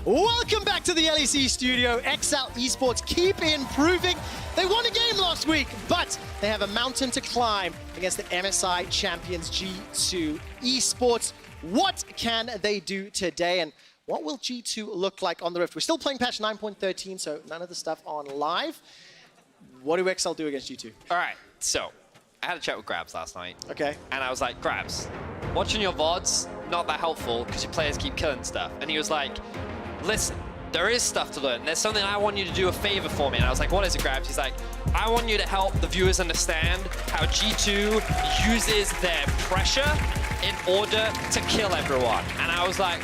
Welcome back to the LEC studio. XL Esports keep improving. They won a game last week, but they have a mountain to climb against the MSI champions G2 Esports. What can they do today, and what will G2 look like on the Rift? We're still playing patch 9.13, so none of the stuff on live. What do XL do against G2? All right, so I had a chat with Grabs last night. Okay. And I was like, Grabs, watching your VODs, not that helpful because your players keep killing stuff. And he was like, listen, there is stuff to learn. There's something I want you to do a favor for me. And I was like, what is it, Grabs? He's like, I want you to help the viewers understand how G2 uses their pressure in order to kill everyone. And I was like,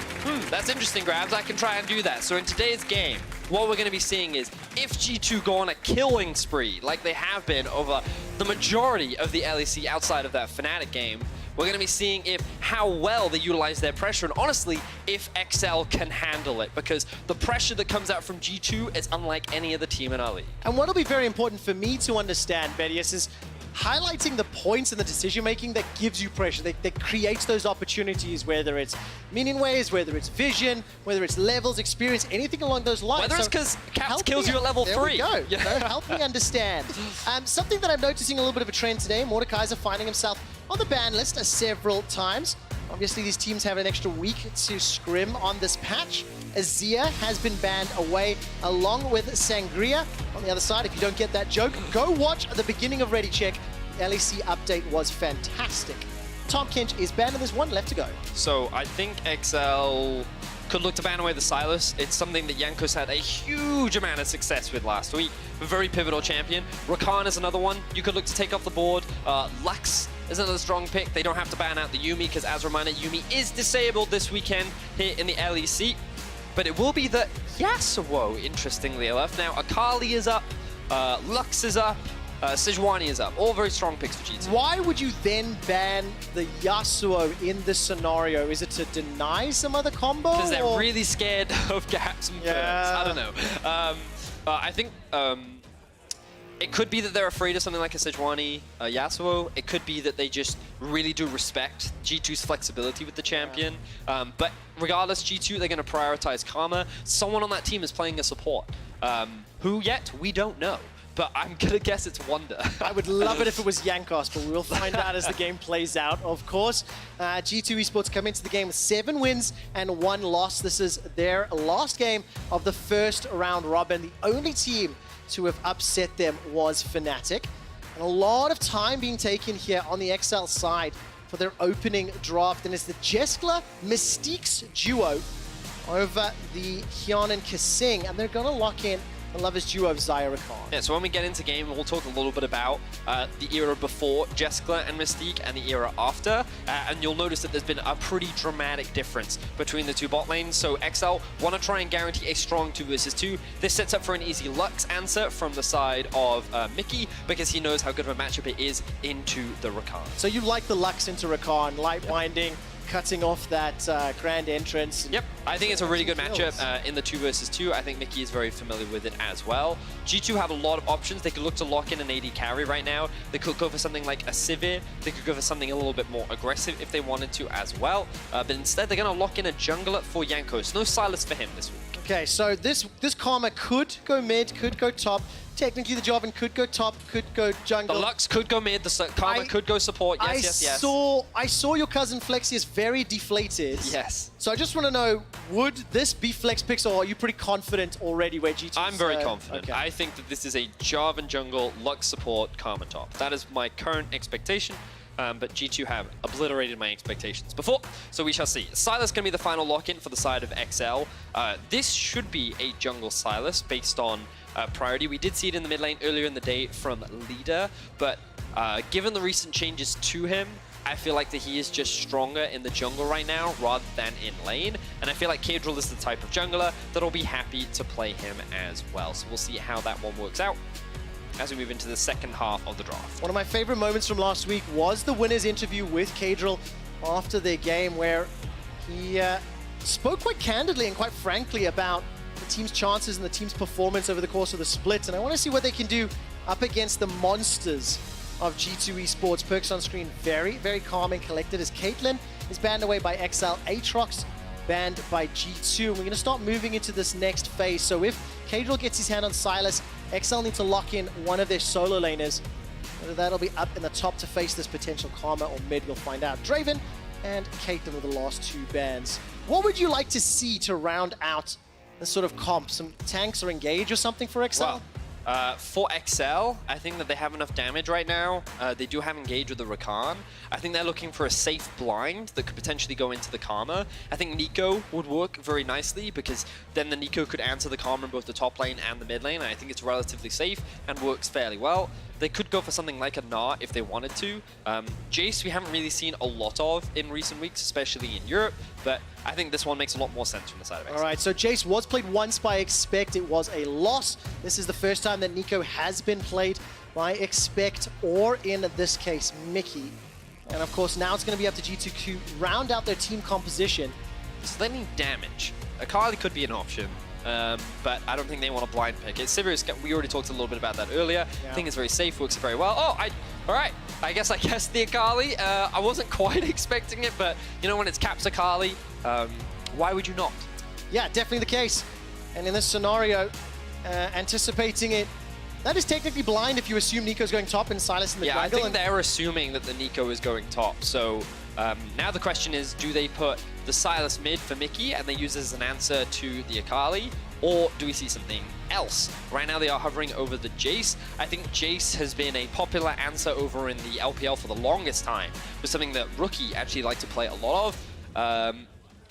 that's interesting, Grabs. I can try and do that. So in today's game, what we're going to be seeing is if G2 go on a killing spree like they have been over the majority of the LEC outside of that Fnatic game, we're going to be seeing how well they utilize their pressure, and honestly, if XL can handle it, because the pressure that comes out from G2 is unlike any other team in our league. And what'll be very important for me to understand, Bedius, is highlighting the points in the decision-making that gives you pressure, that creates those opportunities, whether it's minion waves, whether it's vision, whether it's levels, experience, anything along those lines. Whether it's because Caps kills you at level 3. There we go. Yeah. Help me understand. Something that I'm noticing a little bit of a trend today, Mordekaiser finding himself on the ban list several times. Obviously, these teams have an extra week to scrim on this patch. Azir has been banned away, along with Sangria. On the other side, if you don't get that joke, go watch the beginning of Ready Check. The LEC update was fantastic. Tom Kinch is banned, and there's one left to go. So I think XL could look to ban away the Silas. It's something that Jankos had a huge amount of success with last week. A very pivotal champion. Rakan is another one you could look to take off the board. Lux is another strong pick. They don't have to ban out the Yuumi, because as a reminder, Yuumi is disabled this weekend here in the LEC. But it will be the Yasuo, interestingly enough. Now, Akali is up, Lux is up, Sejuani is up. All very strong picks for G2. Why would you then ban the Yasuo in this scenario? Is it to deny some other combo? Because they're really scared of gaps and perks. I don't know. I think it could be that they're afraid of something like a Sejuani, Yasuo. It could be that they just really do respect G2's flexibility with the champion. But regardless, G2, they're going to prioritize Karma. Someone on that team is playing a support. Who yet? We don't know. But I'm going to guess it's Wonder. I would love it if it was Jankos, but we will find out as the game plays out, of course. G2 Esports come into the game with 7 wins and 1 loss. This is their last game of the first round robin. The only team to have upset them was Fnatic. And a lot of time being taken here on the XL side for their opening draft. And it's the Jeskla Mystique's duo over the Hyun and Kasing. And they're going to lock in the lovers duo of Xayah Rakan. Yeah, so when we get into game, we'll talk a little bit about the era before Jeskla and Mystique and the era after. And you'll notice that there's been a pretty dramatic difference between the two bot lanes. So XL want to try and guarantee a strong 2 versus 2. This sets up for an easy Lux answer from the side of Mickey, because he knows how good of a matchup it is into the Rakan. So you like the Lux into Rakan, light winding, cutting off that grand entrance. Yep, I think it's a really good matchup in the 2 versus 2. I think Mickey is very familiar with it as well. G2 have a lot of options. They could look to lock in an AD carry right now. They could go for something like a Sivir. They could go for something a little bit more aggressive if they wanted to as well. But instead, they're going to lock in a jungler for Jankos. No Silas for him this week. Okay, so this Karma could go mid, could go top. Technically, the Jarvan could go top, could go jungle. The Lux could go mid, the Karma could go support. Yes. I saw your cousin Flexius very deflated. Yes. So I just want to know, would this be flex picks, or are you pretty confident already where G2 I'm very confident. Okay. I think that this is a Jarvan jungle, Lux support, Karma top. That is my current expectation. But G2 have obliterated my expectations before, so we shall see. Silas going to be the final lock-in for the side of XL. This should be a jungle Silas based on priority. We did see it in the mid lane earlier in the day from Leader, but given the recent changes to him, I feel like that he is just stronger in the jungle right now rather than in lane. And I feel like Kadril is the type of jungler that'll be happy to play him as well. So we'll see how that one works out as we move into the second half of the draft. One of my favorite moments from last week was the winner's interview with Kadril after their game, where he spoke quite candidly and quite frankly about the team's chances and the team's performance over the course of the split. And I want to see what they can do up against the monsters of G2 Esports. Perks on screen very, very calm and collected as Caitlyn is banned away by XL. Aatrox banned by G2. And we're going to start moving into this next phase. So if Kadriel gets his hand on Silas, XL need to lock in one of their solo laners. Whether that'll be up in the top to face this potential Karma or mid, we'll find out. Draven and Caitlyn with the last 2 bans. What would you like to see to round out this sort of comp? Some tanks or engage or something for XL? Well, for XL, I think that they have enough damage right now. They do have engage with the Rakan. I think they're looking for a safe blind that could potentially go into the Karma. I think Nico would work very nicely because then the Nico could answer the Karma in both the top lane and the mid lane. And I think it's relatively safe and works fairly well. They could go for something like a Gnar if they wanted to. Jace we haven't really seen a lot of in recent weeks, especially in Europe, but I think this one makes a lot more sense from the side of XL. All right, so Jace was played once by Expect. It was a loss. This is the first time that Nico has been played by Expect, or in this case, Mickey. And of course, now it's going to be up to G2 to round out their team composition. So they need damage. Akali could be an option. But I don't think they want to blind pick it. Sivir, we already talked a little bit about that earlier. Yeah. I think it's very safe, works very well. Oh, all right. I guessed the Akali. I wasn't quite expecting it, but you know when it's Caps Akali, why would you not? Yeah, definitely the case. And in this scenario, anticipating it, that is technically blind if you assume Nico's going top and Silas in the jungle. Yeah, I think they're assuming that the Nico is going top. So now the question is, do they put the Silas mid for Mickey and they use it as an answer to the Akali, or do we see something else? Right now they are hovering over the Jace. I think Jace has been a popular answer over in the LPL for the longest time. It was something that Rookie actually liked to play a lot of.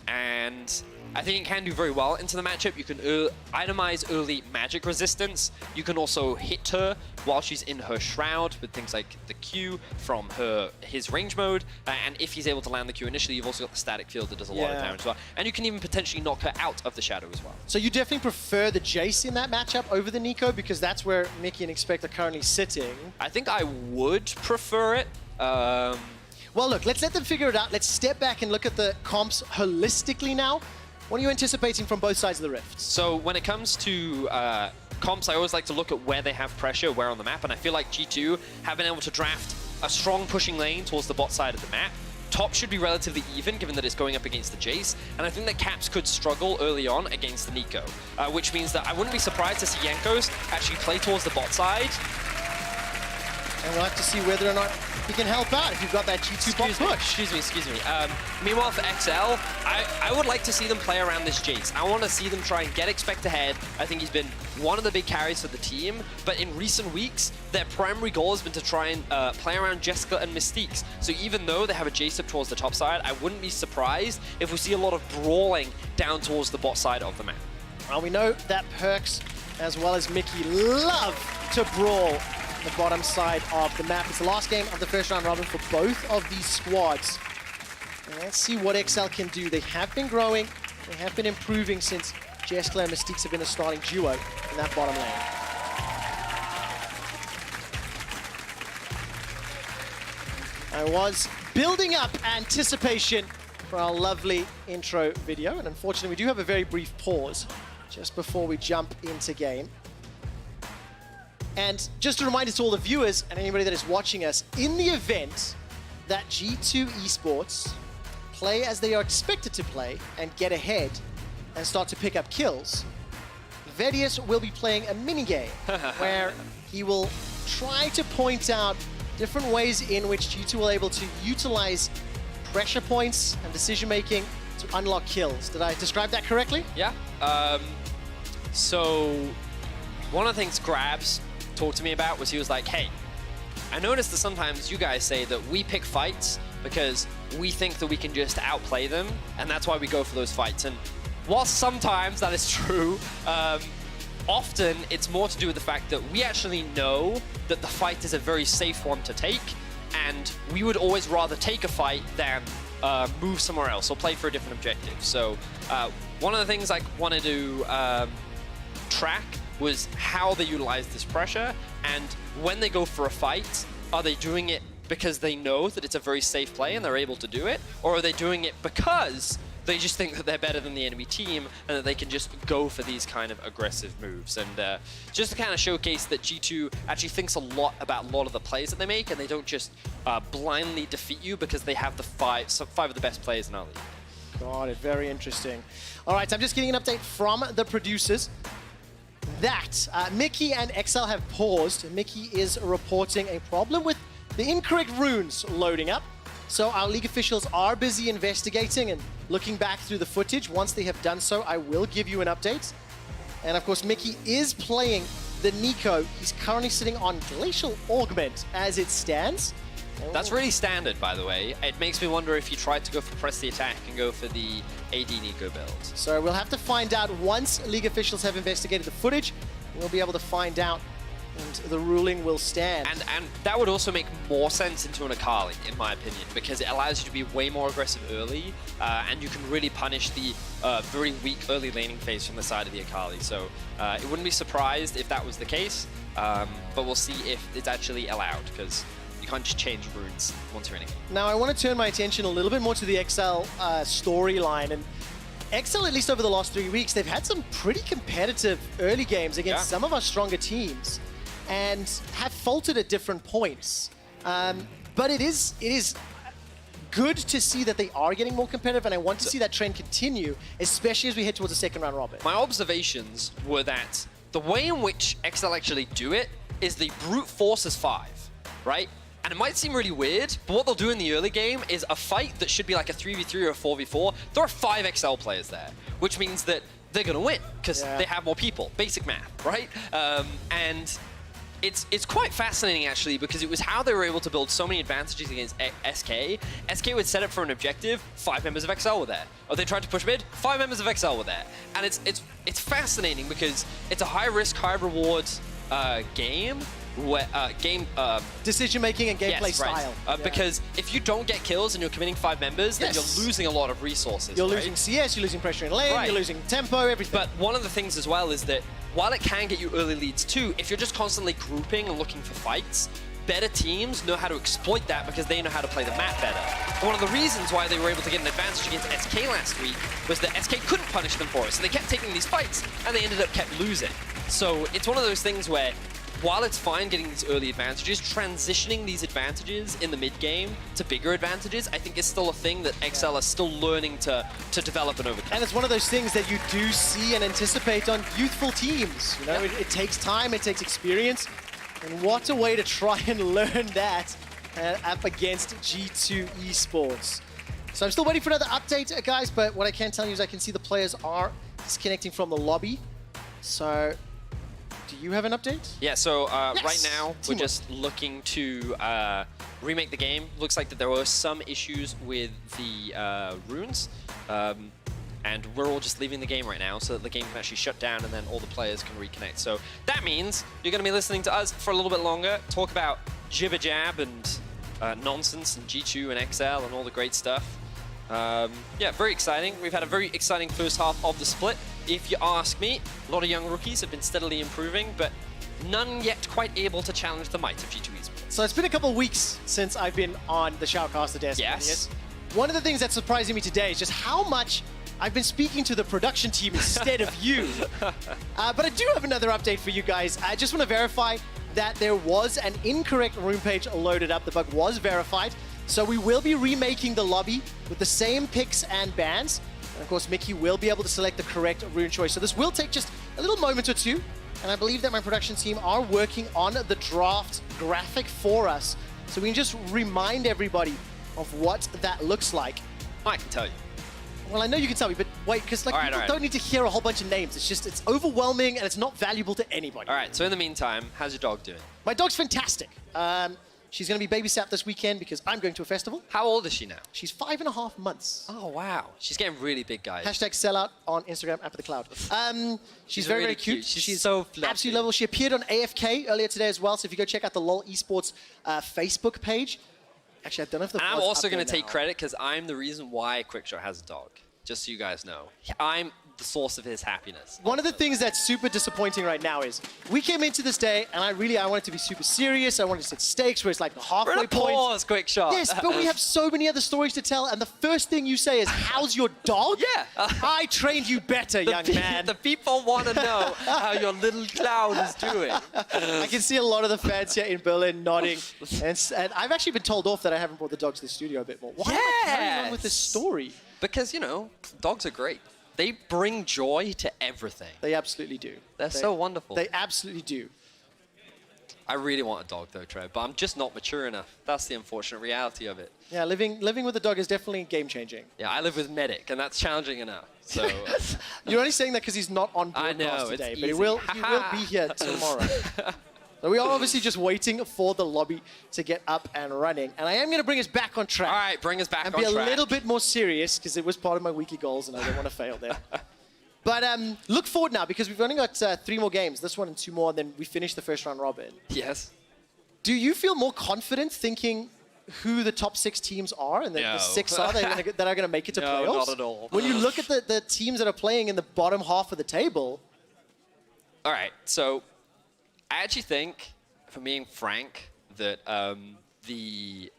And I think it can do very well into the matchup. You can itemize early magic resistance. You can also hit her while she's in her shroud with things like the Q from his range mode. And if he's able to land the Q initially, you've also got the static field that does a lot of damage as well. And you can even potentially knock her out of the shadow as well. So you definitely prefer the Jace in that matchup over the Nico, because that's where Mickey and Expect are currently sitting. I think I would prefer it. Well, look, let's let them figure it out. Let's step back and look at the comps holistically now. What are you anticipating from both sides of the rift? So when it comes to comps, I always like to look at where they have pressure, where on the map, and I feel like G2 have been able to draft a strong pushing lane towards the bot side of the map. Top should be relatively even, given that it's going up against the Jace, and I think that Caps could struggle early on against the Nico, which means that I wouldn't be surprised to see Jankos actually play towards the bot side. And we'll have to see whether or not he can help out if you've got that G2 bot push. Excuse me. Meanwhile, for XL, I would like to see them play around this Jace. I want to see them try and get Expect ahead. I think he's been one of the big carries for the team, but in recent weeks, their primary goal has been to try and play around Jessica and Mystiques. So even though they have a Jace up towards the top side, I wouldn't be surprised if we see a lot of brawling down towards the bot side of the map. Well, we know that Perks, as well as Mickey, love to brawl the bottom side of the map. It's the last game of the first round robin for both of these squads. And let's see what XL can do. They have been growing, they have been improving since Jessica and Mystiques have been a starting duo in that bottom lane. I was building up anticipation for our lovely intro video, and unfortunately we do have a very brief pause just before we jump into game. And just a reminder to all the viewers and anybody that is watching us, in the event that G2 Esports play as they are expected to play and get ahead and start to pick up kills, Vedius will be playing a mini-game where he will try to point out different ways in which G2 will be able to utilize pressure points and decision-making to unlock kills. Did I describe that correctly? Yeah. So one of the things Grabs talked to me about was he was like, hey, I noticed that sometimes you guys say that we pick fights because we think that we can just outplay them, and that's why we go for those fights. And whilst sometimes that is true, often it's more to do with the fact that we actually know that the fight is a very safe one to take, and we would always rather take a fight than move somewhere else or play for a different objective. So one of the things I wanted to track was how they utilize this pressure, and when they go for a fight, are they doing it because they know that it's a very safe play and they're able to do it, or are they doing it because they just think that they're better than the enemy team and that they can just go for these kind of aggressive moves? And just to kind of showcase that G2 actually thinks a lot about a lot of the plays that they make, and they don't just blindly defeat you because they have the five of the best players in our league. Got it. Very interesting. All right, I'm just getting an update from the producers that Mickey and XL have paused. Mickey is reporting a problem with the incorrect runes loading up. So our league officials are busy investigating and looking back through the footage. Once they have done so, I will give you an update. And of course, Mickey is playing the Nico. He's currently sitting on Glacial Augment as it stands. That's really standard, by the way. It makes me wonder if you tried to go for press the attack and go for the AD Nico build. So we'll have to find out once league officials have investigated the footage. We'll be able to find out, and the ruling will stand. And that would also make more sense into an Akali, in my opinion, because it allows you to be way more aggressive early, and you can really punish the very weak early laning phase from the side of the Akali. So it wouldn't be surprised if that was the case, but we'll see if it's actually allowed, because you can't just change runes once you're in a game. Now I want to turn my attention a little bit more to the XL storyline, and XL, at least over the last 3 weeks, they've had some pretty competitive early games against some of our stronger teams, and have faltered at different points. But it is good to see that they are getting more competitive, and I want to see that trend continue, especially as we head towards the second round robin. My observations were that the way in which XL actually do it is they brute force as 5, right? And it might seem really weird, but what they'll do in the early game is a fight that should be like a 3v3 or a 4v4. There are 5 XL players there, which means that they're going to win because they have more people. Basic math, right? And it's quite fascinating, actually, because it was how they were able to build so many advantages against SK. SK would set up for an objective, 5 members of XL were there. Or they tried to push mid, 5 members of XL were there. And it's fascinating because it's a high-risk, high-reward game. Decision making and gameplay style. Because if you don't get kills and you're committing 5 members, then you're losing a lot of resources. You're losing CS, you're losing pressure in lane, you're losing tempo, everything. But one of the things as well is that while it can get you early leads too, if you're just constantly grouping and looking for fights, better teams know how to exploit that because they know how to play the map better. And one of the reasons why they were able to get an advantage against SK last week was that SK couldn't punish them for it, so they kept taking these fights and they ended up kept losing. So it's one of those things where while it's fine getting these early advantages, transitioning these advantages in the mid-game to bigger advantages, I think is still a thing that XL are still learning to develop and overcome. And it's one of those things that you do see and anticipate on youthful teams. You know, it takes time, it takes experience, and what a way to try and learn that up against G2 Esports. So I'm still waiting for another update, guys, but what I can tell you is I can see the players are disconnecting from the lobby. So do you have an update? Yeah, so right now we're just looking to remake the game. Looks like that there were some issues with the runes, and we're all just leaving the game right now so that the game can actually shut down and then all the players can reconnect. So that means you're going to be listening to us for a little bit longer, talk about jibber jab and nonsense and G2 and XL and all the great stuff. Yeah, very exciting. We've had a very exciting first half of the split. If you ask me, a lot of young rookies have been steadily improving, but none yet quite able to challenge the might of G2 Esports. So it's been a couple of weeks since I've been on the Shoutcaster desk. Yes. One of the things that's surprising me today is just how much I've been speaking to the production team instead of you. But I do have another update for you guys. I just want to verify that there was an incorrect rune page loaded up. The bug was verified. So we will be remaking the lobby with the same picks and bans. And of course, Mickey will be able to select the correct rune choice. So this will take just a little moment or two. And I believe that my production team are working on the draft graphic for us. So we can just remind everybody of what that looks like. I can tell you. Well, I know you can tell me, but wait, because like people don't need to hear a whole bunch of names. It's just, it's overwhelming and it's not valuable to anybody. All right, so in the meantime, how's your dog doing? My dog's fantastic. She's going to be babysat this weekend because I'm going to a festival. How old is she now? She's 5.5 months. Oh, wow. She's getting really big, guys. Hashtag sellout on Instagram, App of the Cloud. She's very, very cute. She's so fluffy. Absolutely lovely. She appeared on AFK earlier today as well. So if you go check out the LOL Esports Facebook page. Actually, I don't know if the I'm also going to take credit because I'm the reason why Quickshot has a dog. Just so you guys know. I'm the source of his happiness. One of the things that's super disappointing right now is we came into this day and I wanted to be super serious. I wanted to set stakes where it's like the halfway point. Pause, quick shot. Yes, but we have so many other stories to tell, and the first thing you say is, how's your dog? Yeah. I trained you better, young man. The people want to know how your little clown is doing. I can see a lot of the fans here in Berlin nodding. And I've actually been told off that I haven't brought the dog to the studio a bit more. Why am I carrying on with this story? Because, you know, dogs are great. They bring joy to everything. They absolutely do. They're so wonderful. They absolutely do. I really want a dog, though, Trev, but I'm just not mature enough. That's the unfortunate reality of it. Yeah, living with a dog is definitely game-changing. Yeah, I live with Medic, and that's challenging enough. So You're only saying that because he's not on broadcast today, but he will be here tomorrow. So we are obviously just waiting for the lobby to get up and running. And I am going to bring us back on track. All right, bring us back on track. And be a little bit more serious, because it was part of my weekly goals, and I don't want to fail there. But look forward now, because we've only got 3 more games, this one and 2 more, and then we finish the first round robin. Yes. Do you feel more confident thinking who the top 6 teams are, and the 6 are that are going to make it to playoffs? No, not at all. When you look at the teams that are playing in the bottom half of the table. All right, so I actually think, if I'm being frank, that the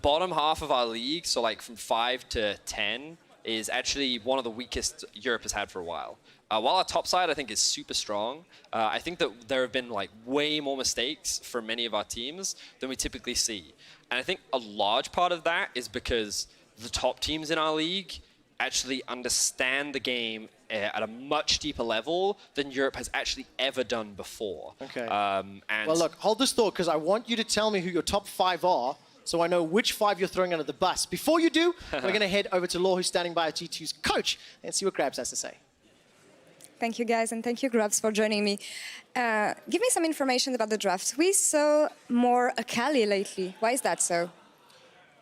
bottom half of our league, so like from 5 to 10, is actually one of the weakest Europe has had for a while. While our top side, I think, is super strong, I think that there have been like way more mistakes for many of our teams than we typically see. And I think a large part of that is because the top teams in our league actually understand the game at a much deeper level than Europe has actually ever done before. Okay. And well, look, hold this thought, because I want you to tell me who your top 5 are, so I know which 5 you're throwing under the bus. Before you do, we're going to head over to Law, who's standing by as G2's coach, and see what Grabs has to say. Thank you, guys, and thank you, Grabs, for joining me. Give me some information about the draft. We saw more Akali lately. Why is that so?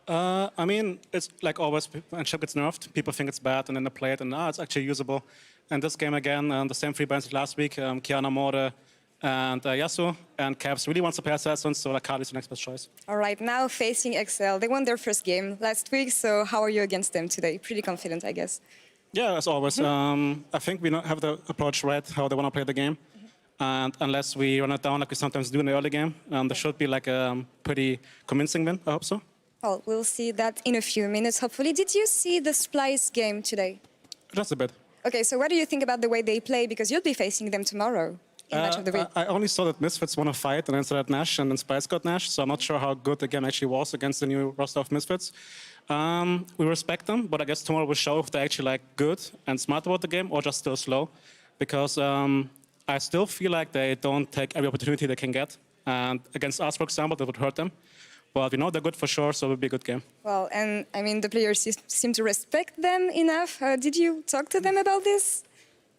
I mean, it's like always, when Chip gets nerfed, people think it's bad, and then they play it, and it's actually usable. And this game again, the same 3 bands as last week, Kiana, Morde, and Yasuo, and Caps really wants to play Assassins, so Akali is the next best choice. All right, now facing Excel. They won their first game last week, so how are you against them today? Pretty confident, I guess. Yeah, as always. I think we have the approach right, how they want to play the game. And unless we run it down like we sometimes do in the early game, there should be like a pretty convincing win, I hope so. Well, we'll see that in a few minutes, hopefully. Did you see the Splice game today? Just a bit. Okay, so what do you think about the way they play? Because you'll be facing them tomorrow in match of the week. I only saw that Misfits won a fight and then saw that Nash, and then Splice got Nash, so I'm not sure how good the game actually was against the new roster of Misfits. We respect them, but I guess tomorrow will show if they're actually like good and smart about the game or just still slow. Because I still feel like they don't take every opportunity they can get. And against us, for example, that would hurt them. But we know they're good for sure, so it will be a good game. Well, and I mean, the players seem to respect them enough. Did you talk to them about this?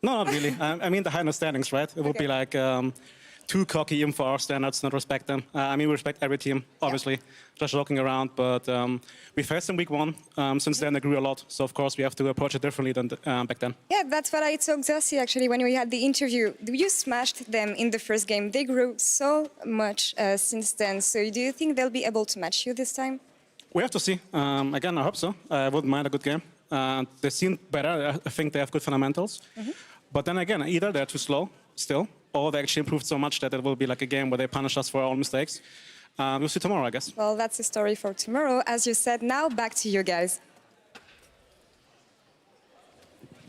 No, not really. I mean, the high understandings, right? It would be like too cocky even for our standards, not respect them. I mean, we respect every team, obviously, just joking around. But we faced them week 1. Since then, they grew a lot. So, of course, we have to approach it differently than back then. Yeah, that's what I told Zossi, actually, when we had the interview. You smashed them in the first game. They grew so much since then. So do you think they'll be able to match you this time? We have to see. Again, I hope so. I wouldn't mind a good game. They seem better. I think they have good fundamentals. But then again, either they're too slow still, or they actually improved so much that it will be like a game where they punish us for our own mistakes. We'll see tomorrow, I guess. Well, that's the story for tomorrow. As you said, now back to you guys.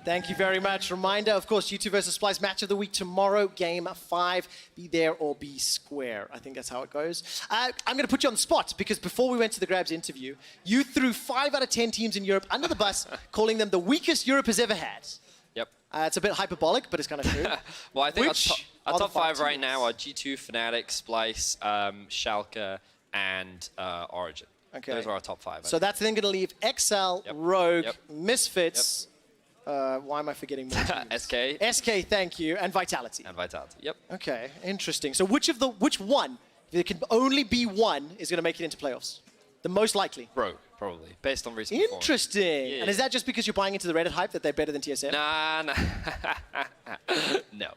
Thank you very much. Reminder, of course, G2 versus Splice match of the week tomorrow, game 5. Be there or be square. I think that's how it goes. I'm going to put you on the spot, because before we went to the Grabs interview, you threw 5 out of 10 teams in Europe under the bus, calling them the weakest Europe has ever had. Yep. It's a bit hyperbolic, but it's kind of true. Well, I think our top 5 teams? right now are G2, Fnatic, Splice, Schalke, and Origin. Okay. Those are our top 5. So that's then going to leave XL, Rogue, Yep. Misfits. Why am I forgetting more teams? SK. SK, thank you, and Vitality. And Vitality. Yep. Okay, interesting. So which one, if there can only be one, is going to make it into playoffs? The most likely? Rogue, probably, based on recent performance. Interesting. Yeah. And is that just because you're buying into the Reddit hype that they're better than TSM? Nah. No.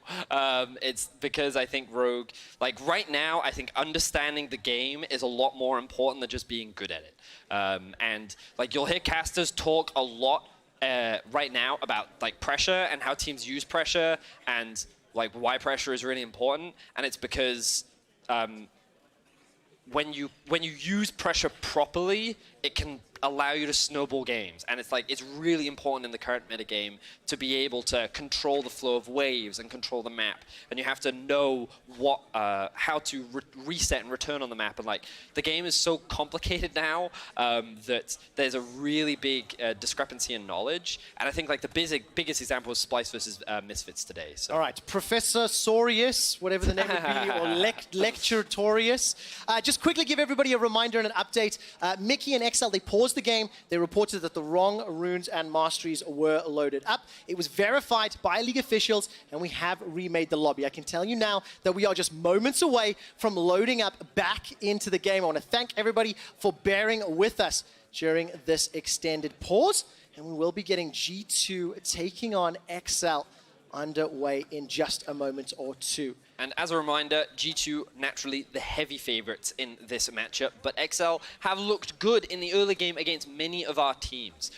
It's because I think Rogue, like right now, I think understanding the game is a lot more important than just being good at it. And like you'll hear casters talk a lot right now about like pressure and how teams use pressure and like why pressure is really important. And it's because when you use pressure properly, it can allow you to snowball games. And it's really important in the current metagame to be able to control the flow of waves and control the map. And you have to know what how to reset and return on the map. And like the game is so complicated now that there's a really big discrepancy in knowledge. And I think like the biggest example was Splice versus Misfits today. So. All right, Professor Sorius, whatever the name would be, or Lecturatorius. Just quickly give everybody a reminder and an update. Mickey and XL, they paused the game. They reported that the wrong runes and masteries were loaded up. It was verified by League officials, and we have remade the lobby. I can tell you now that we are just moments away from loading up back into the game. I want to thank everybody for bearing with us during this extended pause, and we will be getting G2 taking on XL underway in just a moment or two. And as a reminder, G2 naturally the heavy favorites in this matchup, but XL have looked good in the early game against many of our teams.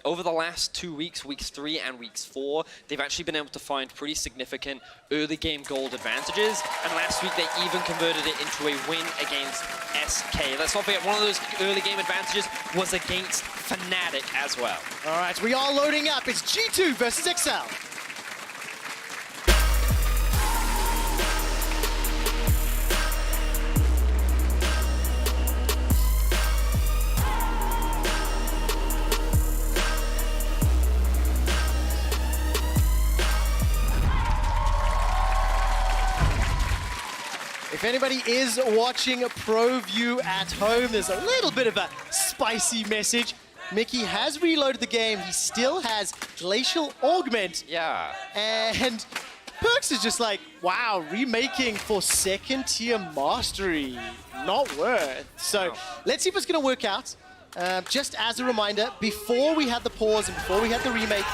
Over the last 2 weeks, weeks 3 and weeks 4, they've actually been able to find pretty significant early game gold advantages. And last week, they even converted it into a win against SK. Let's not forget, one of those early game advantages was against Fnatic as well. All right, we are loading up. It's G2 versus XL. If anybody is watching ProView at home, there's a little bit of a spicy message. Mickey has reloaded the game. He still has Glacial Augment. Yeah. And Perks is just like, wow, remaking for second tier mastery. Not worth. So let's see if it's going to work out. Just as a reminder, before we had the pause and before we had the remake,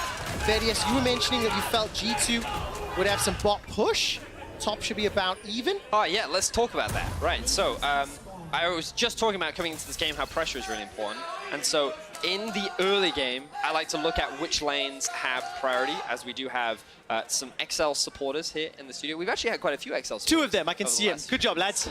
Vedius, you were mentioning that you felt G2 would have some bot push. Top should be about even. Oh yeah, let's talk about that. Right, so I was just talking about coming into this game how pressure is really important. And so in the early game, I like to look at which lanes have priority, as we do have some XL supporters here in the studio. We've actually had quite a few XL supporters. 2 of them, I can see them. Good job, lads.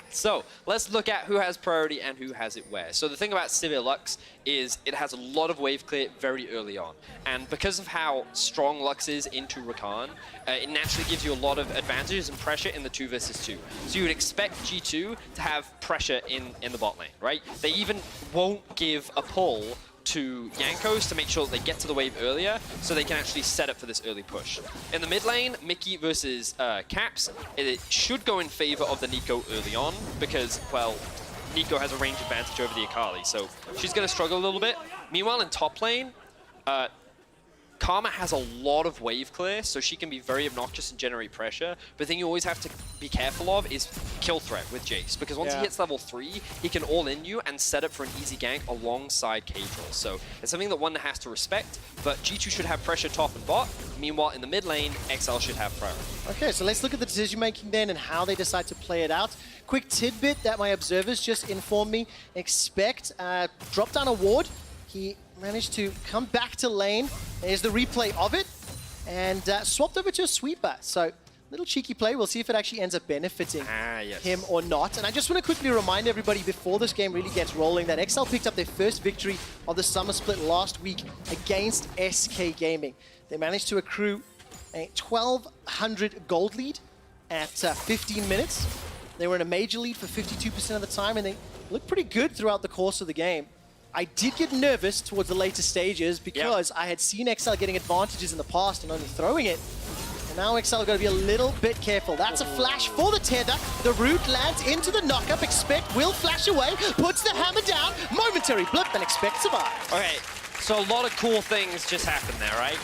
So let's look at who has priority and who has it where. So the thing about Sivir Lux is it has a lot of wave clear very early on. And because of how strong Lux is into Rakan, it naturally gives you a lot of advantages and pressure in the 2 versus 2. So you would expect G2 to have pressure in the bot lane, right? They even won't give a pull to Jankos to make sure that they get to the wave earlier so they can actually set up for this early push. In the mid lane, Mickey versus Caps, it should go in favor of the Nico early on because, well, Nico has a range advantage over the Akali, so she's going to struggle a little bit. Meanwhile, in top lane, Karma has a lot of wave clear, so she can be very obnoxious and generate pressure. But the thing you always have to be careful of is kill threat with Jace, because once he hits level 3, he can all-in you and set up for an easy gank alongside Kadril. So it's something that one has to respect, but G2 should have pressure top and bot. Meanwhile, in the mid lane, XL should have priority. Okay, so let's look at the decision-making then and how they decide to play it out. Quick tidbit that my observers just informed me. Expect drop down a ward. He managed to come back to lane. There's the replay of it. And swapped over to a sweeper. So, little cheeky play. We'll see if it actually ends up benefiting him or not. And I just want to quickly remind everybody before this game really gets rolling that XL picked up their first victory of the summer split last week against SK Gaming. They managed to accrue a 1,200 gold lead at 15 minutes. They were in a major lead for 52% of the time, and they looked pretty good throughout the course of the game. I did get nervous towards the later stages because I had seen XL getting advantages in the past and only throwing it. And now XL got to be a little bit careful. That's a flash for the tether. The root lands into the knockup. Expect will flash away, puts the hammer down. Momentary blip and Expect survive. Okay, so a lot of cool things just happened there, right?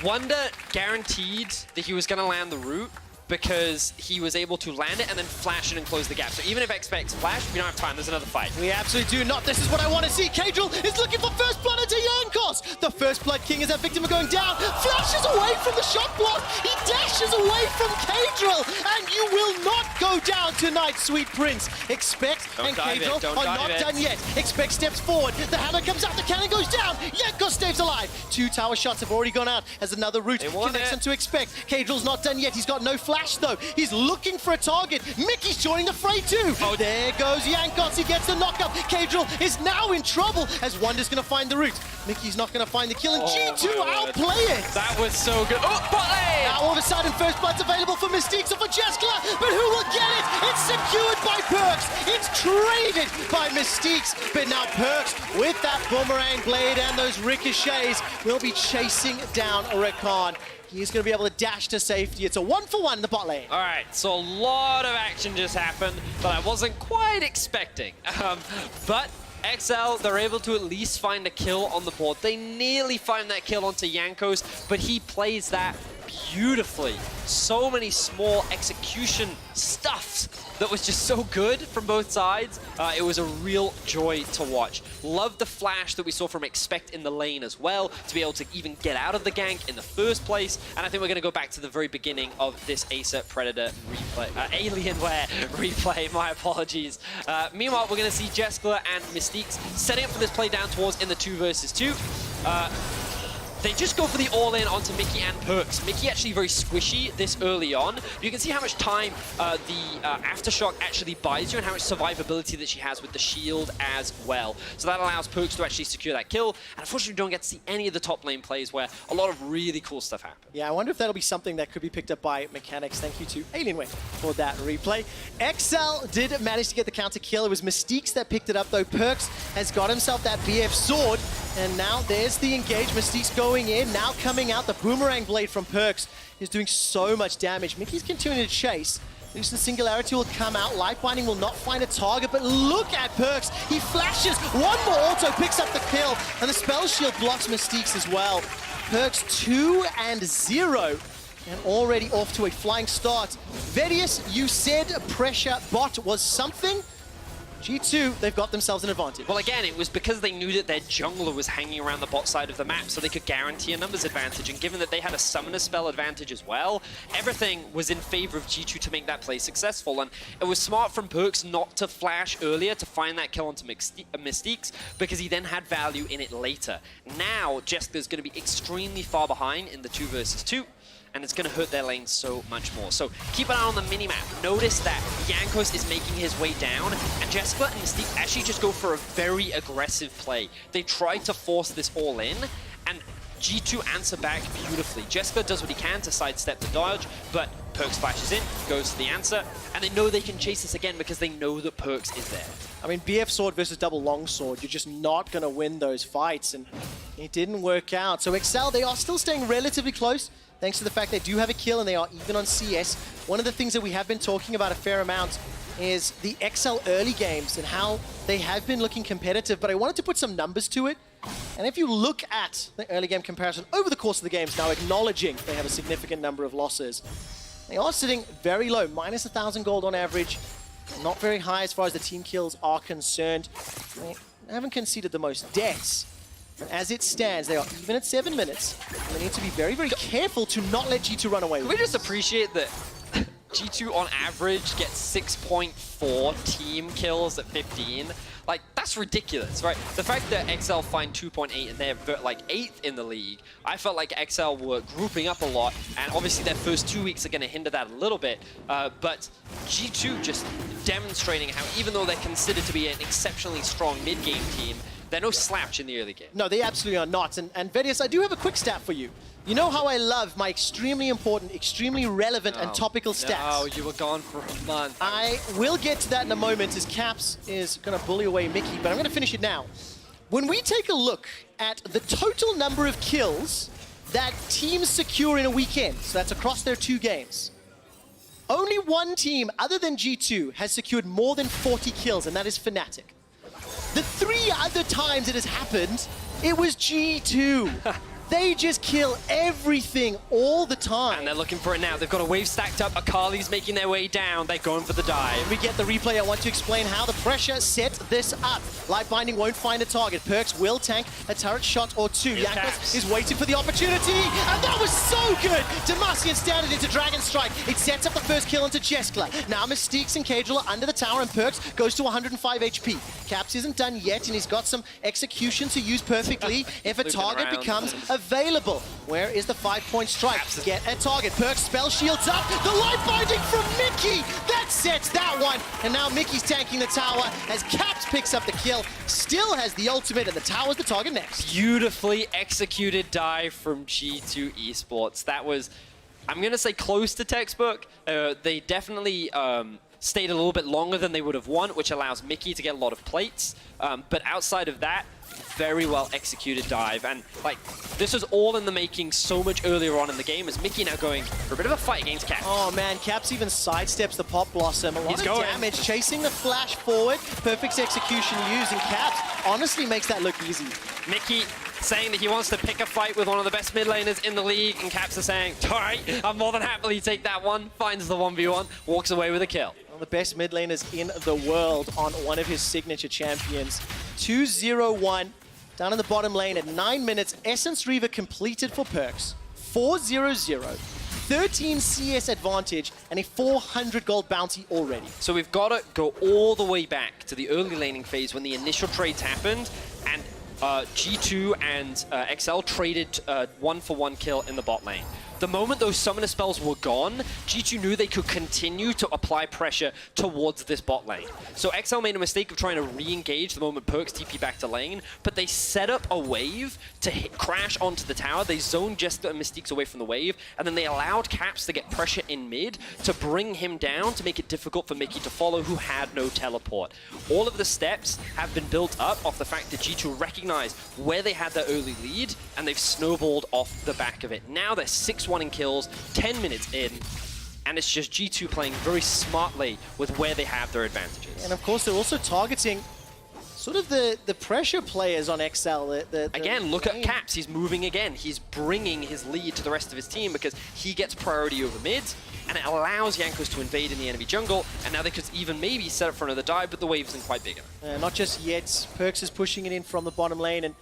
Wonder guaranteed that he was going to land the root because he was able to land it and then flash it and close the gap. So even if Expect's flash, we don't have time. There's another fight. We absolutely do not. This is what I want to see. Kadril is looking for first blood into Jankos. The first blood king is that victim of going down. Flashes away from the shot block. He dashes flashes away from Kadril, and you will not go down tonight, Sweet Prince. Expect, and Kadril are not done yet. Expect steps forward. The hammer comes out, the cannon goes down. Jankos stays alive. 2 tower shots have already gone out as another route connects him to Expect. Kadril's not done yet. He's got no flash though. He's looking for a target. Mickey's joining the fray too. Oh, there goes Jankos. He gets the knockup. Kadril is now in trouble as Wonder's going to find the route. Mickey's not going to find the kill, and G2 outplay it. That was so good. Oh, bot lane! Now all of a sudden, first blood's available for Mystiques or for Jeskla, but who will get it? It's secured by Perkz. It's traded by Mystiques, but now Perkz with that boomerang blade and those ricochets will be chasing down Rakan. He's going to be able to dash to safety. It's a 1-for-1 in the bot lane. All right, so a lot of action just happened, but I wasn't quite expecting. But XL, they're able to at least find a kill on the board. They nearly find that kill onto Jankos, but he plays that beautifully. So many small execution stuffs that was just so good from both sides. It was a real joy to watch. Love the flash that we saw from Expect in the lane as well, to be able to even get out of the gank in the first place. And I think we're going to go back to the very beginning of this Acer Predator replay, Alienware replay, my apologies. Meanwhile, we're going to see Jeskla and Mystiques setting up for this play down towards in the 2 versus 2. They just go for the all-in onto Mickey and Perkz. Mickey actually very squishy this early on. You can see how much time the Aftershock actually buys you and how much survivability that she has with the shield as well. So that allows Perkz to actually secure that kill. And unfortunately, we don't get to see any of the top lane plays where a lot of really cool stuff happens. Yeah, I wonder if that'll be something that could be picked up by Mechanics. Thank you to Alienware for that replay. XL did manage to get the counter kill. It was Mystiques that picked it up, though. Perkz has got himself that BF sword. And now there's the engage. Mystiques going in, now coming out. The boomerang blade from Perkz is doing so much damage. Mickey's continuing to chase. Lucian Singularity will come out. Life Binding will not find a target, but look at Perkz. He flashes. One more auto picks up the kill, and the spell shield blocks Mystiques as well. Perkz 2-0. And already off to a flying start. Vedius, you said pressure bot was something. G2, they've got themselves an advantage. Well, again, it was because they knew that their jungler was hanging around the bot side of the map, so they could guarantee a numbers advantage. And given that they had a summoner spell advantage as well, everything was in favor of G2 to make that play successful. And it was smart from Perkz not to flash earlier to find that kill onto Mystiques, because he then had value in it later. Now, Jeskla's going to be extremely far behind in the 2 versus 2. And it's going to hurt their lane so much more. So keep an eye on the minimap. Notice that Jankos is making his way down, and Jeskla and Mystique actually just go for a very aggressive play. They try to force this all in, and G2 answer back beautifully. Jeskla does what he can to sidestep the dodge, but Perkz flashes in, goes to the answer, and they know they can chase this again because they know that Perkz is there. I mean, BF sword versus double long sword, you're just not going to win those fights, and it didn't work out. So XL, they are still staying relatively close, thanks to the fact they do have a kill and they are even on CS. One of the things that we have been talking about a fair amount is the XL early games and how they have been looking competitive, but I wanted to put some numbers to it. And if you look at the early game comparison over the course of the games, now acknowledging they have a significant number of losses, they are sitting very low, minus 1,000 gold on average, not very high as far as the team kills are concerned. They haven't conceded the most deaths. As it stands, they are even at 7 minutes. And they need to be very, very careful to not let G2 run away with Can we just appreciate that G2 on average gets 6.4 team kills at 15? Like, that's ridiculous, right? The fact that XL find 2.8 and they're like 8th in the league, I felt like XL were grouping up a lot, and obviously their first 2 weeks are going to hinder that a little bit, but G2 just demonstrating how, even though they're considered to be an exceptionally strong mid-game team, they're no slouch in the early game. No, they absolutely are not. And Vedius, I do have a quick stat for you. You know how I love my extremely important, extremely relevant and topical stats? Oh, you were gone for a month. I will get to that in a moment as Caps is going to bully away Mickey, but I'm going to finish it now. When we take a look at the total number of kills that teams secure in a weekend, so that's across their 2 games, only one team other than G2 has secured more than 40 kills, and that is Fnatic. The 3 other times it has happened, it was G2. They just kill everything all the time. And they're looking for it now. They've got a wave stacked up. Akali's making their way down. They're going for the dive. We get the replay. I want to explain how the pressure set this up. Light Binding won't find a target. Perks will tank a turret shot or two. Yankos is waiting for the opportunity, and that was so good! Demacian standard into Dragon Strike. It sets up the first kill into Jeskla. Now Mystiques and Cagel are under the tower, and Perks goes to 105 HP. Caps isn't done yet, and he's got some execution to use perfectly if a target becomes available. Where is the 5-point strike? Get a target. Perks spell shields up. The Light Binding from Mickey! That sets that one, and now Mickey's tanking the tower as Caps picks up the kill. Still has the ultimate, and the tower's the target next. Beautifully executed dive from G2 Esports. That was, I'm going to say, close to textbook. They definitely stayed a little bit longer than they would have won, which allows Mickey to get a lot of plates. But outside of that, very well executed dive. And like, this was all in the making so much earlier on in the game, as Mickey now going for a bit of a fight against Caps. Oh man, Caps even sidesteps the Pop Blossom. A lot of damage, chasing the flash forward. Perfect execution used, and Caps honestly makes that look easy. Mickey saying that he wants to pick a fight with one of the best mid laners in the league, and Caps are saying, all right, I'll more than happily take that one. Finds the 1v1, walks away with a kill. One of the best mid laners in the world on one of his signature champions. 2-0-1, down in the bottom lane at 9 minutes. Essence Reaver completed for Perks. 4-0-0. 13 CS advantage and a 400 gold bounty already. So we've got to go all the way back to the early laning phase when the initial trades happened, and G2 and XL traded 1-for-1 kill in the bot lane. The moment those summoner spells were gone, G2 knew they could continue to apply pressure towards this bot lane. So XL made a mistake of trying to re-engage the moment Perks TP back to lane, but they set up a wave to crash onto the tower. They zoned Jester and Mystiques away from the wave, and then they allowed Caps to get pressure in mid to bring him down to make it difficult for Mickey to follow, who had no teleport. All of the steps have been built up off the fact that G2 recognized where they had their early lead, and they've snowballed off the back of it. Now they're 6-1 in kills, 10 minutes in, and it's just G2 playing very smartly with where they have their advantages. And of course, they're also targeting sort of the pressure players on XL. Again, look at Caps. He's moving again. He's bringing his lead to the rest of his team because he gets priority over mid, and it allows Jankos to invade in the enemy jungle, and now they could even maybe set up for another dive, but the wave isn't quite big enough. Not just yet. Perks is pushing it in from the bottom lane, and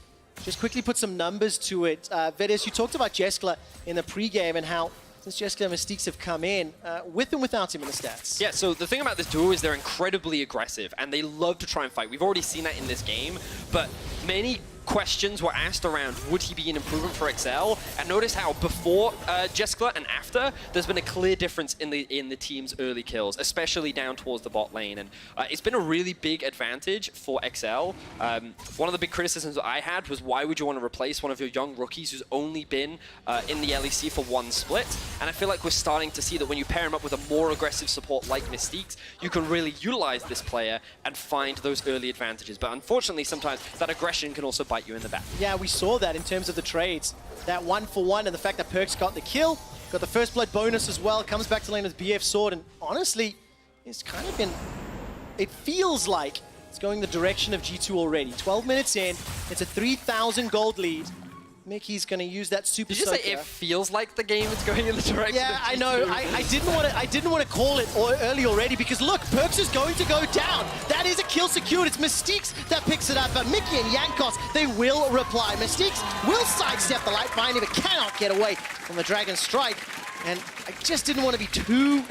just quickly put some numbers to it. Vedes, you talked about Jeskla in the pregame and how since Jeskla and Mystiques have come in, with and without him in the stats. Yeah, so the thing about this duo is they're incredibly aggressive, and they love to try and fight. We've already seen that in this game, but many questions were asked around would he be an improvement for XL, and notice how before Jeskla and after, there's been a clear difference in the team's early kills, especially down towards the bot lane, and it's been a really big advantage for XL. One of the big criticisms that I had was, why would you want to replace one of your young rookies who's only been in the LEC for one split? And I feel like we're starting to see that when you pair him up with a more aggressive support like Mystiques, you can really utilize this player and find those early advantages. But unfortunately, sometimes that aggression can also bite you in the back. Yeah, we saw that in terms of the trades. That 1-for-1 and the fact that Perks got the kill, got the first blood bonus as well, comes back to lane with BF Sword, and honestly, it's kind of been, it feels like it's going the direction of G2 already. 12 minutes in, it's a 3,000 gold lead. Mickey's going to use that super soaker. Did you say it feels like the game is going in the direction of G2? I know. I didn't want to call it early already because look, Perks is going to go down. That is a kill secured. It's Mystiques that picks it up, but Mickey and Jankos, they will reply. Mystiques will sidestep the Light Binding, but cannot get away from the Dragon Strike. And I just didn't want to be too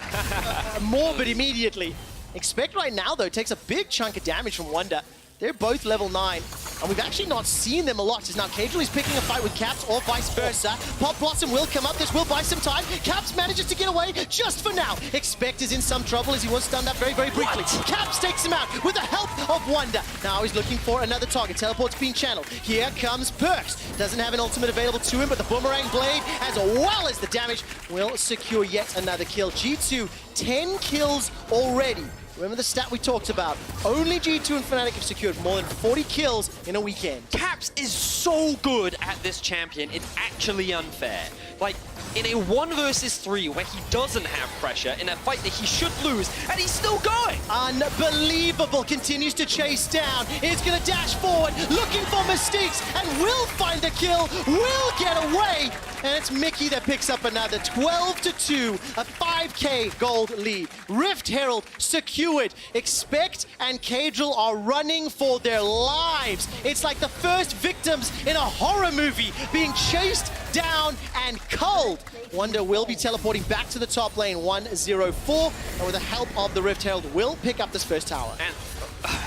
morbid immediately. Expect right now, though, takes a big chunk of damage from Wonder. They're both level 9, and we've actually not seen them a lot. Because now Cagel is picking a fight with Caps, or vice versa. Pop Blossom will come up. This will buy some time. Caps manages to get away just for now. Expect is in some trouble as he was stunned up very, very briefly. Caps takes him out with the help of Wonder. Now he's looking for another target. Teleport's being channeled. Here comes Perks. Doesn't have an ultimate available to him, but the Boomerang Blade, as well as the damage, will secure yet another kill. G2, 10 kills already. Remember the stat we talked about? Only G2 and Fnatic have secured more than 40 kills in a weekend. Caps is so good at this champion, it's actually unfair. Like, in a 1 versus 3 where he doesn't have pressure in a fight that he should lose, and he's still going. Unbelievable, continues to chase down. Is gonna dash forward, looking for mistakes, and will find the kill, will get away. And it's Mickey that picks up another 12-2, a 5K gold lead. Rift Herald secured. Expect and Cadril are running for their lives. It's like the first victims in a horror movie being chased down and culled. Wonder will be teleporting back to the top lane, 1-0-4, and with the help of the Rift Herald, will pick up this first tower. And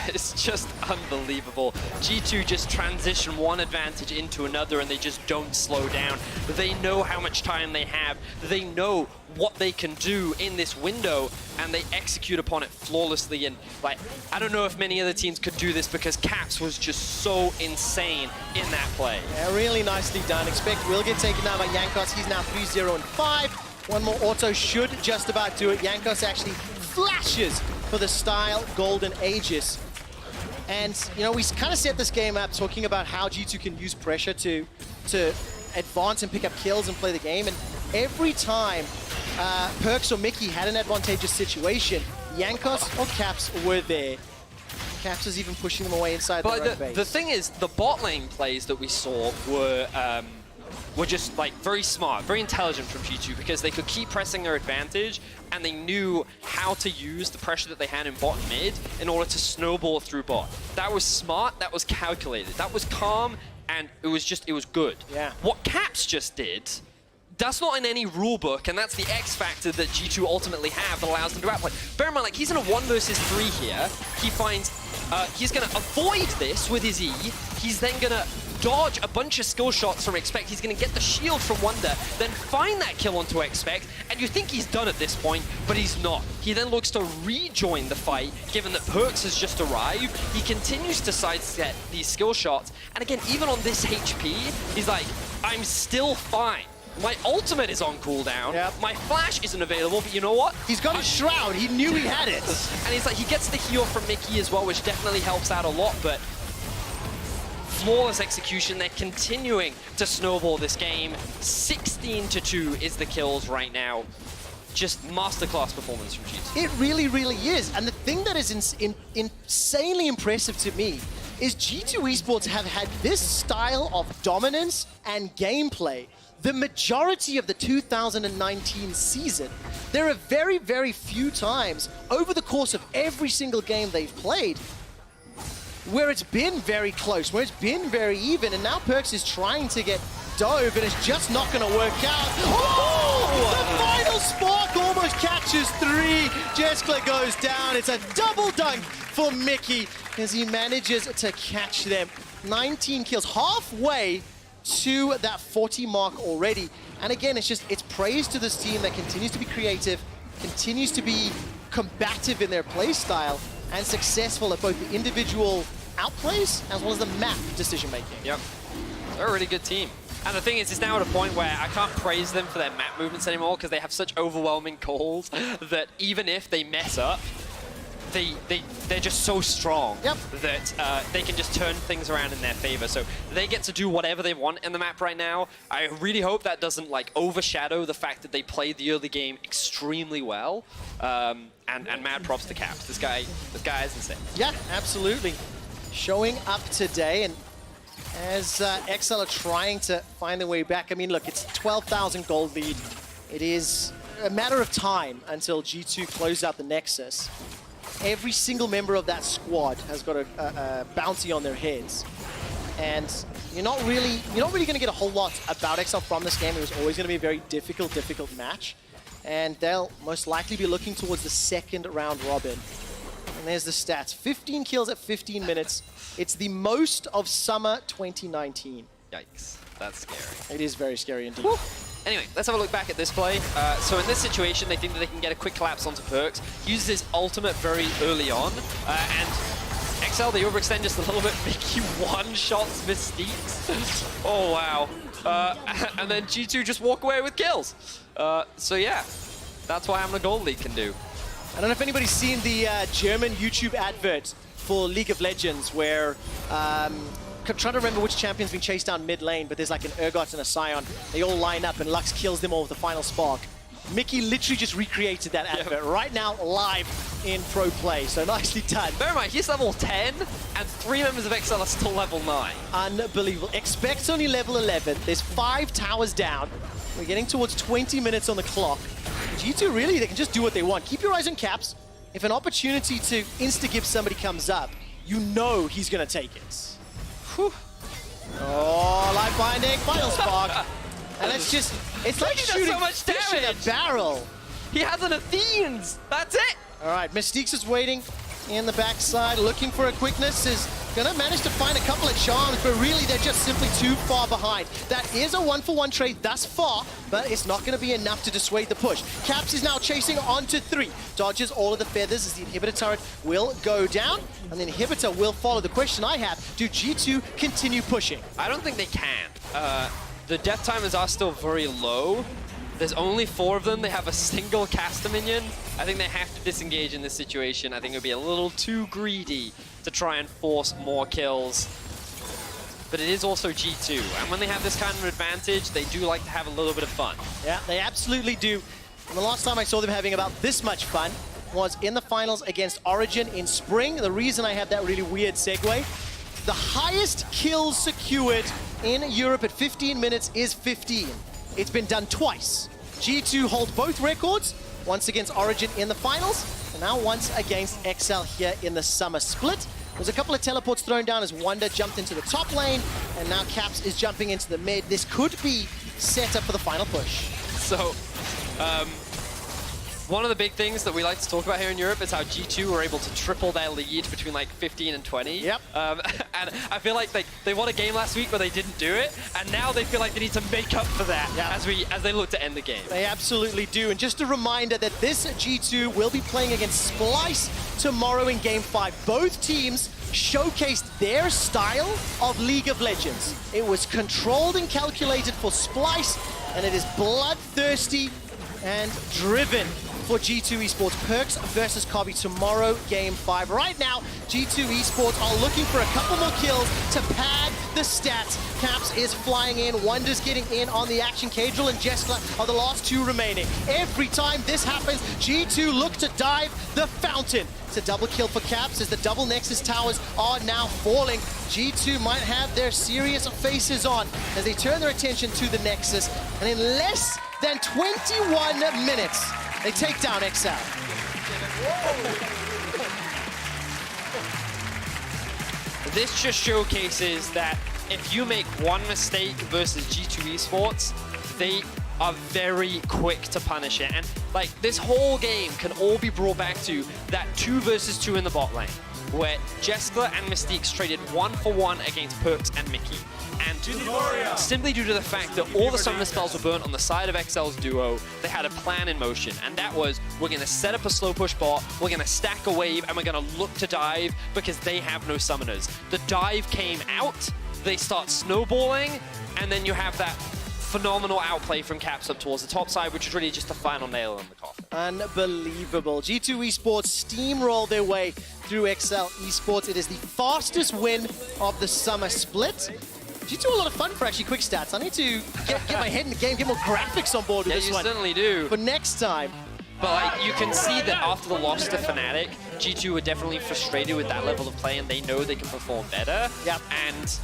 it's just unbelievable. G2 just transition one advantage into another and they just don't slow down. They know how much time they have. They know what they can do in this window and they execute upon it flawlessly. And like, I don't know if many other teams could do this because Caps was just so insane in that play. Yeah, really nicely done. Expect will get taken down by Jankos. He's now 3-0-5. One more auto should just about do it. Jankos actually flashes for the style Golden Aegis. And, you know, we kind of set this game up talking about how G2 can use pressure to advance and pick up kills and play the game. And every time Perks or Mickey had an advantageous situation, Jankos or Caps were there. Caps is even pushing them away inside their own base. The thing is, the bot lane plays that we saw were just like very smart, very intelligent from G2 because they could keep pressing their advantage and they knew how to use the pressure that they had in bot and mid in order to snowball through bot. That was smart, that was calculated, that was calm, and it was good. Yeah. What Caps just did, that's not in any rule book, and that's the X factor that G2 ultimately have that allows them to outplay. Bear in mind, like, he's in a 1 versus 3 here. He finds he's gonna avoid this with his E. He's then gonna dodge a bunch of skill shots from Expect. He's gonna get the shield from Wonder, then find that kill onto Expect, and you think he's done at this point, but he's not. He then looks to rejoin the fight, given that Perks has just arrived. He continues to sidestep these skill shots, and again, even on this HP, he's like, I'm still fine. My ultimate is on cooldown. Yep. My flash isn't available, but you know what? He's got his shroud. He knew he had it. And he's like, he gets the heal from Mickey as well, which definitely helps out a lot, but flawless execution. They're continuing to snowball this game. 16-2 is the kills right now. Just masterclass performance from G2. It really, really is. And the thing that is insanely impressive to me is G2 Esports have had this style of dominance and gameplay the majority of the 2019 season. There are very, very few times over the course of every single game they've played where it's been very close, where it's been very even, and now Perks is trying to get dove and it's just not gonna work out. Oh! The final spark almost catches 3. Jeskla goes down. It's a double dunk for Mickey as he manages to catch them. 19 kills, halfway to that 40 mark already. And again, it's praise to this team that continues to be creative, continues to be combative in their play style, and successful at both the individual outplays as well as the map decision making. Yep, they're a really good team. And the thing is, it's now at a point where I can't praise them for their map movements anymore because they have such overwhelming calls that even if they mess up, they're just so strong that they can just turn things around in their favor. So they get to do whatever they want in the map right now. I really hope that doesn't like overshadow the fact that they played the early game extremely well. And mad props to Caps. This guy is insane. Yeah, absolutely. Showing up today, and as XL are trying to find their way back. I mean, look, it's 12,000 gold lead. It is a matter of time until G2 closes out the Nexus. Every single member of that squad has got a bounty on their heads. And you're not really going to get a whole lot about XL from this game. It was always going to be a very difficult match. And they'll most likely be looking towards the second round robin. And there's the stats. 15 kills at 15 minutes. It's the most of summer 2019. Yikes, that's scary. It is very scary indeed. Woo. Anyway, let's have a look back at this play. So in this situation, they think that they can get a quick collapse onto Perks. Uses his ultimate very early on. And XL, they overextend just a little bit. Mickey one-shots Mystiques. Oh, wow. And then G2 just walk away with kills. So yeah, that's what Hammer Gold League can do. I don't know if anybody's seen the German YouTube advert for League of Legends where trying to remember which champion's been chased down mid lane, but there's like an Urgot and a Scion. They all line up and Lux kills them all with the final spark. Mickey literally just recreated that advert right now live in pro play, so nicely done. Bear in mind, he's level 10, and 3 members of XL are still level 9. Unbelievable. Expect's only level 11. There's 5 towers down. We're getting towards 20 minutes on the clock. G2 really, they can just do what they want. Keep your eyes on Caps. If an opportunity to insta-give somebody comes up, you know he's going to take it. Whew. Oh, life binding, final spark. And it's just, it's like shooting so much fish in a damage. barrel. He has an Athenes! That's it! All right, Mystique's is waiting in the backside, looking for a quickness, is gonna manage to find a couple of charms, but really they're just simply too far behind. That is a 1-for-1 trade thus far, but it's not gonna be enough to dissuade the push. Caps is now chasing onto 3, dodges all of the feathers as the inhibitor turret will go down, and the inhibitor will follow. The question I have, do G2 continue pushing? I don't think they can. The death timers are still very low. There's only 4 of them. They have a single caster minion. I think they have to disengage in this situation. I think it would be a little too greedy to try and force more kills. But it is also G2, and when they have this kind of advantage, they do like to have a little bit of fun. Yeah, they absolutely do. And the last time I saw them having about this much fun was in the finals against Origin in spring. The reason I have that really weird segue, the highest kills secured in Europe at 15 minutes is 15. It's been done twice. G2 hold both records, once against Origin in the finals, and now once against XL here in the summer split. There's a couple of teleports thrown down as Wonder jumped into the top lane, and now Caps is jumping into the mid. This could be set up for the final push. So, one of the big things that we like to talk about here in Europe is how G2 were able to triple their lead between like 15 and 20. Yep. And I feel like they won a game last week, but they didn't do it, and now they feel like they need to make up for that as they look to end the game. They absolutely do. And just a reminder that this G2 will be playing against Splice tomorrow in Game 5. Both teams showcased their style of League of Legends. It was controlled and calculated for Splice, and it is bloodthirsty and driven for G2 Esports. Perks versus Kobe tomorrow, Game 5. Right now, G2 Esports are looking for a couple more kills to pad the stats. Caps is flying in, Wonder's getting in on the action. Cadril and Jessica are the last 2 remaining. Every time this happens, G2 look to dive the fountain. It's a double kill for Caps as the double Nexus towers are now falling. G2 might have their serious faces on as they turn their attention to the Nexus. And in less than 21 minutes, they take down XL. This just showcases that if you make one mistake versus G2 Esports, they are very quick to punish it. And like this whole game can all be brought back to that 2 versus 2 in the bot lane, where Jessica and Mystiques traded 1-for-1 against Perks and Mickey. And simply due to the fact that all the summoner spells were burnt on the side of XL's duo, they had a plan in motion, and that was, we're going to set up a slow push bot, we're going to stack a wave, and we're going to look to dive because they have no summoners. The dive came out, they start snowballing, and then you have that phenomenal outplay from Caps up towards the top side, which is really just the final nail in the coffin. Unbelievable. G2 Esports steamroll their way through XL Esports. It is the fastest win of the summer split. G2 a lot of fun for actually quick stats. I need to get my head in the game, get more graphics on board with this one. Yeah, you certainly do. For next time. But like, you can see that after the loss to Fnatic, G2 were definitely frustrated with that level of play, and they know they can perform better. Yep. And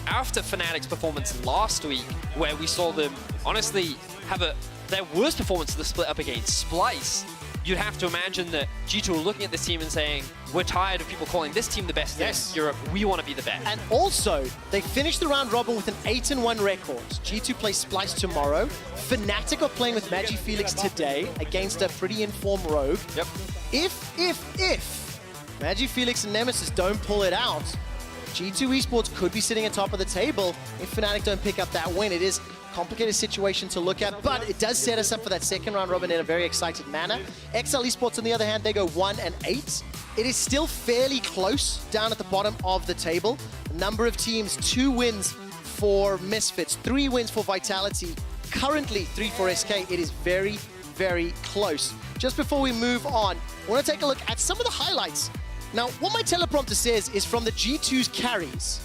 after Fnatic's performance last week, where we saw them honestly have their worst performance of the split up against Splice, you'd have to imagine that G2 are looking at this team and saying, we're tired of people calling this team the best in Europe, we want to be the best. And also, they finished the round robin with an 8-1 record. G2 plays Splice tomorrow. Fnatic are playing with MagiFelix today against a pretty informed Rogue. Yep. If MagiFelix and Nemesis don't pull it out, G2 Esports could be sitting atop of the table if Fnatic don't pick up that win. It is a complicated situation to look at, but it does set us up for that second round robin in a very excited manner. XL Esports, on the other hand, they go 1-8. It is still fairly close down at the bottom of the table. A number of teams, 2 wins for Misfits, 3 wins for Vitality, currently 3 for SK. It is very, very close. Just before we move on, I want to take a look at some of the highlights. Now, what my teleprompter says is from the G2's carries.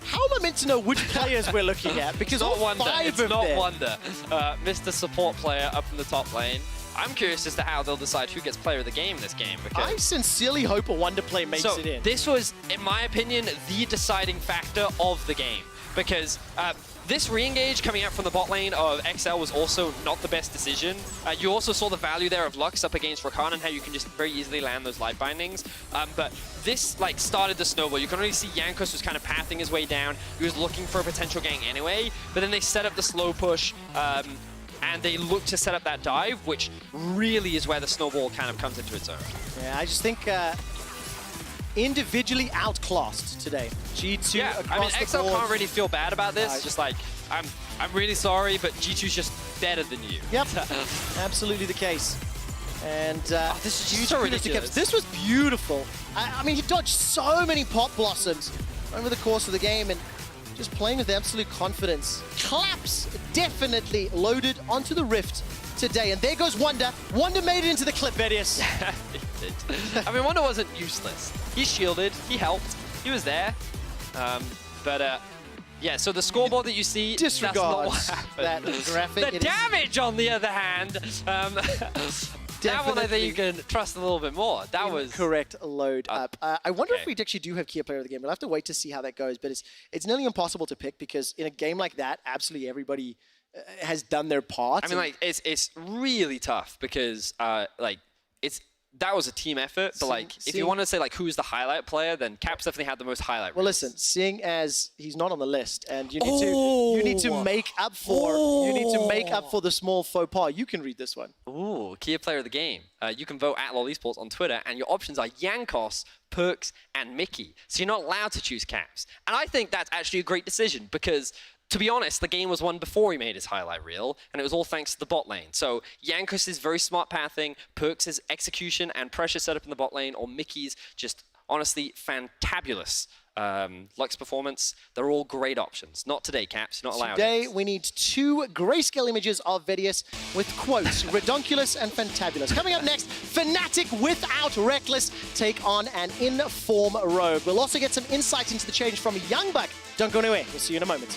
how am I meant to know which players we're looking at? Because all five It's of not them. Wonder. Mr. Support Player up in the top lane. I'm curious as to how they'll decide who gets player of the game this game. Because I sincerely hope a Wonder play makes so it in. this was, in my opinion, the deciding factor of the game. Because this re-engage coming out from the bot lane of XL was also not the best decision. You also saw the value there of Lux up against Rakan and how you can just very easily land those light bindings. But this like started the snowball. You can already see Jankos was kind of pathing his way down. He was looking for a potential gang anyway. But then they set up the slow push. And they look to set up that dive, which really is where the snowball kind of comes into its own. Yeah, I just think individually outclassed today. G2 Yeah, across I mean, the XL board. can't really feel bad about this. No. Just like, I'm really sorry, but G2's just better than you. Yep, absolutely the case. And this is G2 so managed to ridiculous. this was beautiful. I mean, he dodged so many pot blossoms over the course of the game and just playing with absolute confidence. Claps definitely loaded onto the Rift today. And there goes Wonder. Wonder made it into the clip, Vedius. He did. I mean, Wonder wasn't useless. He shielded, he helped, he was there. Yeah, so the scoreboard that you see, Disregards that's not what that happened. graphic. The It is damage, on the other hand, that one I think you can trust a little bit more. That was correct load up. I wonder if okay. we actually do have key player of the game. We'll have to wait to see how that goes, but it's nearly impossible to pick because in a game like that, absolutely everybody has done their part. I mean, like, it's really tough because, like, that was a team effort, but, like, if you want to say, like, who's the highlight player, then Caps definitely had the most highlight well, reels. listen, seeing as he's not on the list, and you need to make up for the small faux pas. You can read this one. Ooh, key player of the game. You can vote at Esports on Twitter, and your options are Jankos, Perks, and Mickey. So you're not allowed to choose Caps. And I think that's actually a great decision because, to be honest, the game was won before he made his highlight reel, and it was all thanks to the bot lane. So Jankos is very smart pathing, Perks is execution and pressure setup in the bot lane, or Mickey's just honestly fantabulous Lux performance. They're all great options. Not today, Caps. You're not allowed. Today, we need 2 grayscale images of Vedius with quotes, Redonkulous and Fantabulous. Coming up next, Fnatic without Reckless take on an in-form Rogue. We'll also get some insight into the change from Youngbuck. Don't go anywhere. We'll see you in a moment.